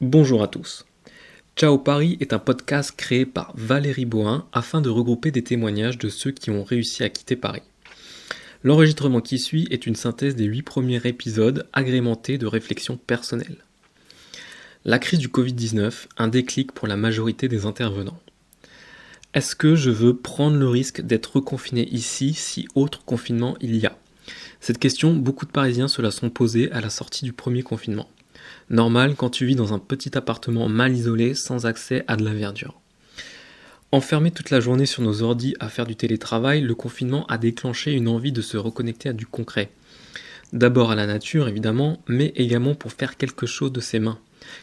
Bonjour à tous. Ciao Paris est un podcast créé par Valérie Bohin afin de regrouper des témoignages de ceux qui ont réussi à quitter Paris. L'enregistrement qui suit est une synthèse des 8 premiers épisodes agrémentés de réflexions personnelles. La crise du Covid-19, un déclic pour la majorité des intervenants. Est-ce que je veux prendre le risque d'être reconfiné ici si autre confinement il y a ? Cette question, beaucoup de Parisiens se la sont posée à la sortie du premier confinement. Normal quand tu vis dans un petit appartement mal isolé sans accès à de la verdure. Enfermé toute la journée sur nos ordis à faire du télétravail, le confinement a déclenché une envie de se reconnecter à du concret. D'abord à la nature évidemment, mais également pour faire quelque chose de ses mains.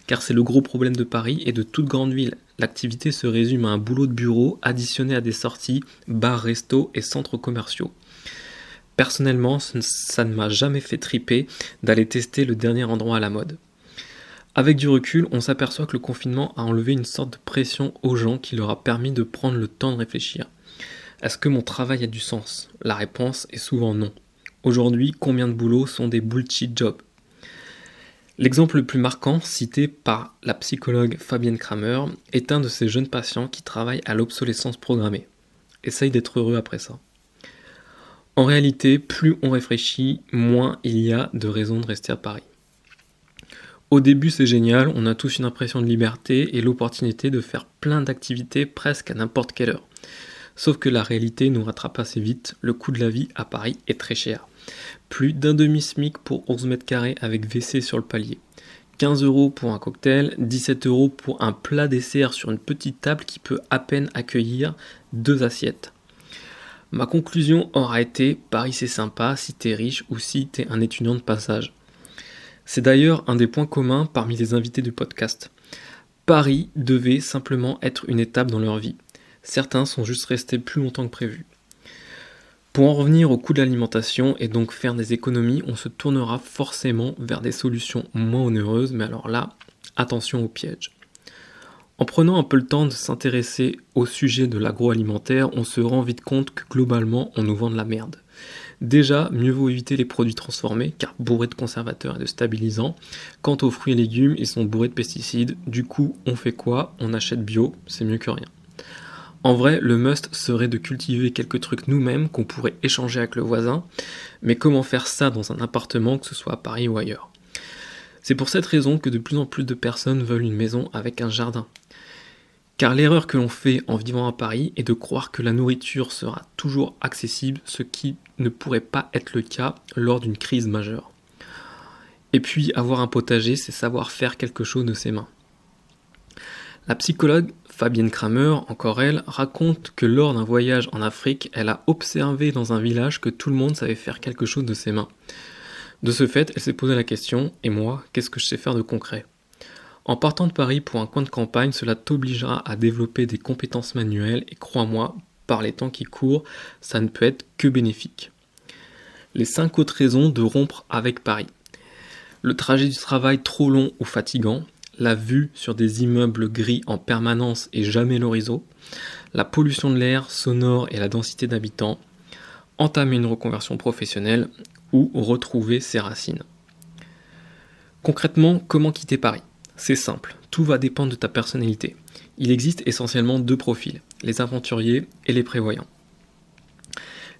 Car c'est le gros problème de Paris et de toute grande ville. L'activité se résume à un boulot de bureau additionné à des sorties, bars, restos et centres commerciaux. Personnellement, ça ne m'a jamais fait triper d'aller tester le dernier endroit à la mode. Avec du recul, on s'aperçoit que le confinement a enlevé une sorte de pression aux gens qui leur a permis de prendre le temps de réfléchir. Est-ce que mon travail a du sens ? La réponse est souvent non. Aujourd'hui, combien de boulots sont des bullshit jobs ? L'exemple le plus marquant, cité par la psychologue Fabienne Kramer, est un de ces jeunes patients qui travaillent à l'obsolescence programmée. Essaye d'être heureux après ça. En réalité, plus on réfléchit, moins il y a de raisons de rester à Paris. Au début, c'est génial, on a tous une impression de liberté et l'opportunité de faire plein d'activités presque à n'importe quelle heure. Sauf que la réalité nous rattrape assez vite, le coût de la vie à Paris est très cher. Plus d'un demi-SMIC pour 11 mètres carrés avec WC sur le palier. 15 € pour un cocktail, 17 € pour un plat dessert sur une petite table qui peut à peine accueillir 2 assiettes. Ma conclusion aura été « Paris c'est sympa si t'es riche ou si t'es un étudiant de passage ». C'est d'ailleurs un des points communs parmi les invités du podcast. Paris devait simplement être une étape dans leur vie. Certains sont juste restés plus longtemps que prévu. Pour en revenir au coût de l'alimentation et donc faire des économies, on se tournera forcément vers des solutions moins onéreuses, mais alors là, attention au piège. En prenant un peu le temps de s'intéresser au sujet de l'agroalimentaire, on se rend vite compte que globalement, on nous vend de la merde. Déjà, mieux vaut éviter les produits transformés, car bourrés de conservateurs et de stabilisants. Quant aux fruits et légumes, ils sont bourrés de pesticides. Du coup, on fait quoi ? On achète bio, c'est mieux que rien. En vrai, le must serait de cultiver quelques trucs nous-mêmes qu'on pourrait échanger avec le voisin, mais comment faire ça dans un appartement, que ce soit à Paris ou ailleurs ? C'est pour cette raison que de plus en plus de personnes veulent une maison avec un jardin. Car l'erreur que l'on fait en vivant à Paris est de croire que la nourriture sera toujours accessible, ce qui ne pourrait pas être le cas lors d'une crise majeure. Et puis, avoir un potager, c'est savoir faire quelque chose de ses mains. La psychologue Fabienne Kramer, encore elle, raconte que lors d'un voyage en Afrique, elle a observé dans un village que tout le monde savait faire quelque chose de ses mains. De ce fait, elle s'est posé la question « Et moi, qu'est-ce que je sais faire de concret ?» En partant de Paris pour un coin de campagne, cela t'obligera à développer des compétences manuelles et crois-moi, par les temps qui courent, ça ne peut être que bénéfique. Les 5 autres raisons de rompre avec Paris. Le trajet du travail trop long ou fatigant, la vue sur des immeubles gris en permanence et jamais l'horizon, la pollution de l'air sonore et la densité d'habitants, entamer une reconversion professionnelle ou retrouver ses racines. Concrètement, comment quitter Paris ? C'est simple, tout va dépendre de ta personnalité. Il existe essentiellement 2 profils, les aventuriers et les prévoyants.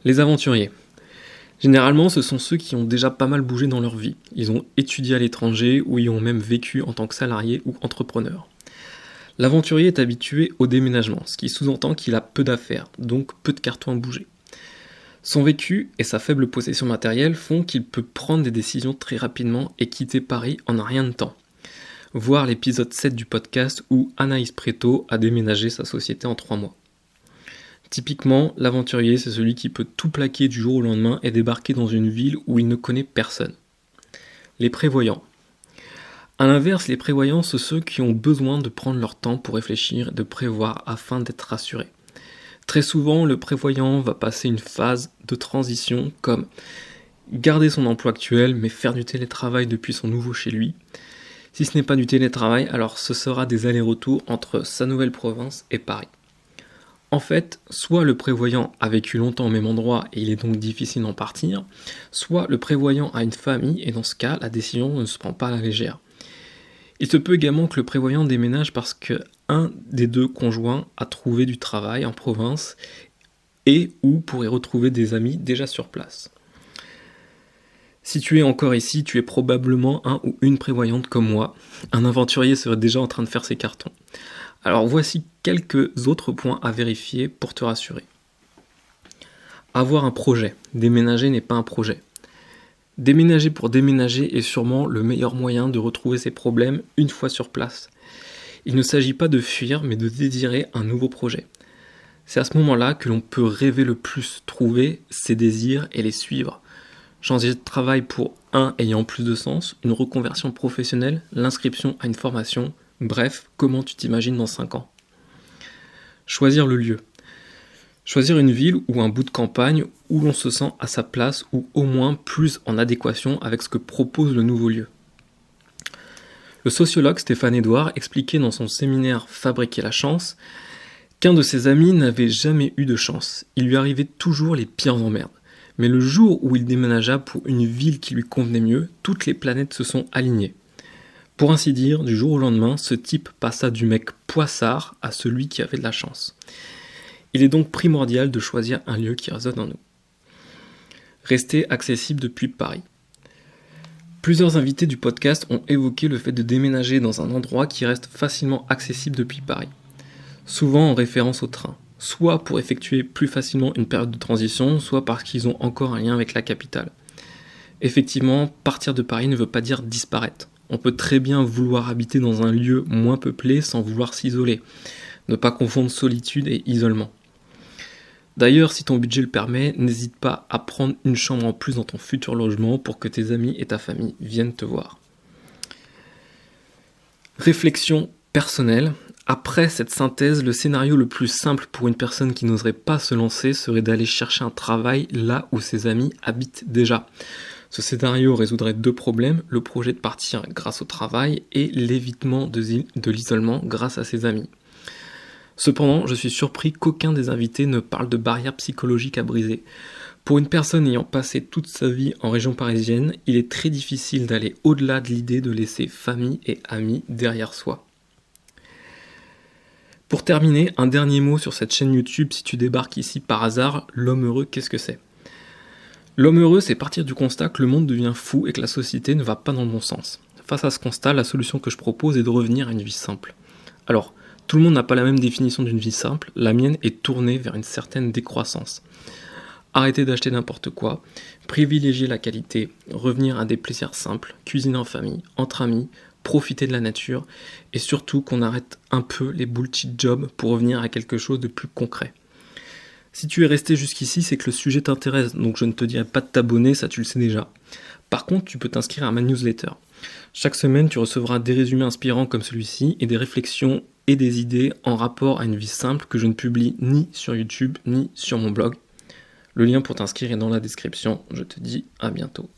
Les aventuriers. Généralement, ce sont ceux qui ont déjà pas mal bougé dans leur vie. Ils ont étudié à l'étranger ou y ont même vécu en tant que salarié ou entrepreneur. L'aventurier est habitué au déménagement, ce qui sous-entend qu'il a peu d'affaires, donc peu de cartons à bouger. Son vécu et sa faible possession matérielle font qu'il peut prendre des décisions très rapidement et quitter Paris en un rien de temps. Voir l'épisode 7 du podcast où Anaïs Preto a déménagé sa société en 3 mois. Typiquement, l'aventurier, c'est celui qui peut tout plaquer du jour au lendemain et débarquer dans une ville où il ne connaît personne. Les prévoyants. A l'inverse, les prévoyants, sont ceux qui ont besoin de prendre leur temps pour réfléchir et de prévoir afin d'être rassurés. Très souvent, le prévoyant va passer une phase de transition comme garder son emploi actuel mais faire du télétravail depuis son nouveau chez lui. Si ce n'est pas du télétravail, alors ce sera des allers-retours entre sa nouvelle province et Paris. En fait, soit le prévoyant a vécu longtemps au même endroit et il est donc difficile d'en partir, soit le prévoyant a une famille et dans ce cas, la décision ne se prend pas à la légère. Il se peut également que le prévoyant déménage parce que un des deux conjoints a trouvé du travail en province et ou pourrait retrouver des amis déjà sur place. Si tu es encore ici, tu es probablement un ou une prévoyante comme moi. Un aventurier serait déjà en train de faire ses cartons. Alors voici quelques autres points à vérifier pour te rassurer. Avoir un projet. Déménager n'est pas un projet. Déménager pour déménager est sûrement le meilleur moyen de retrouver ses problèmes une fois sur place. Il ne s'agit pas de fuir, mais de désirer un nouveau projet. C'est à ce moment-là que l'on peut rêver le plus, trouver ses désirs et les suivre. Changer de travail pour un ayant plus de sens, une reconversion professionnelle, l'inscription à une formation, bref, comment tu t'imagines dans 5 ans. Choisir le lieu. Choisir une ville ou un bout de campagne où l'on se sent à sa place ou au moins plus en adéquation avec ce que propose le nouveau lieu. Le sociologue Stéphane Edouard expliquait dans son séminaire Fabriquer la chance qu'un de ses amis n'avait jamais eu de chance. Il lui arrivait toujours les pires emmerdes. Mais le jour où il déménagea pour une ville qui lui convenait mieux, toutes les planètes se sont alignées. Pour ainsi dire, du jour au lendemain, ce type passa du mec poissard à celui qui avait de la chance. Il est donc primordial de choisir un lieu qui résonne en nous. Rester accessible depuis Paris. Plusieurs invités du podcast ont évoqué le fait de déménager dans un endroit qui reste facilement accessible depuis Paris. Souvent en référence au train, soit pour effectuer plus facilement une période de transition, soit parce qu'ils ont encore un lien avec la capitale. Effectivement, partir de Paris ne veut pas dire disparaître. On peut très bien vouloir habiter dans un lieu moins peuplé sans vouloir s'isoler. Ne pas confondre solitude et isolement. D'ailleurs, si ton budget le permet, n'hésite pas à prendre une chambre en plus dans ton futur logement pour que tes amis et ta famille viennent te voir. Réflexion personnelle. Après cette synthèse, le scénario le plus simple pour une personne qui n'oserait pas se lancer serait d'aller chercher un travail là où ses amis habitent déjà. Ce scénario résoudrait 2 problèmes, le projet de partir grâce au travail et l'évitement de l'isolement grâce à ses amis. Cependant, je suis surpris qu'aucun des invités ne parle de barrières psychologiques à briser. Pour une personne ayant passé toute sa vie en région parisienne, il est très difficile d'aller au-delà de l'idée de laisser famille et amis derrière soi. Pour terminer, un dernier mot sur cette chaîne YouTube si tu débarques ici par hasard, l'homme heureux, qu'est-ce que c'est ? L'homme heureux, c'est partir du constat que le monde devient fou et que la société ne va pas dans le bon sens. Face à ce constat, la solution que je propose est de revenir à une vie simple. Alors, tout le monde n'a pas la même définition d'une vie simple, la mienne est tournée vers une certaine décroissance. Arrêter d'acheter n'importe quoi, privilégier la qualité, revenir à des plaisirs simples, cuisiner en famille, entre amis, profiter de la nature, et surtout qu'on arrête un peu les bullshit jobs pour revenir à quelque chose de plus concret. Si tu es resté jusqu'ici, c'est que le sujet t'intéresse, donc je ne te dirai pas de t'abonner, ça tu le sais déjà. Par contre, tu peux t'inscrire à ma newsletter. Chaque semaine, tu recevras des résumés inspirants comme celui-ci et des réflexions et des idées en rapport à une vie simple que je ne publie ni sur YouTube ni sur mon blog. Le lien pour t'inscrire est dans la description. Je te dis à bientôt.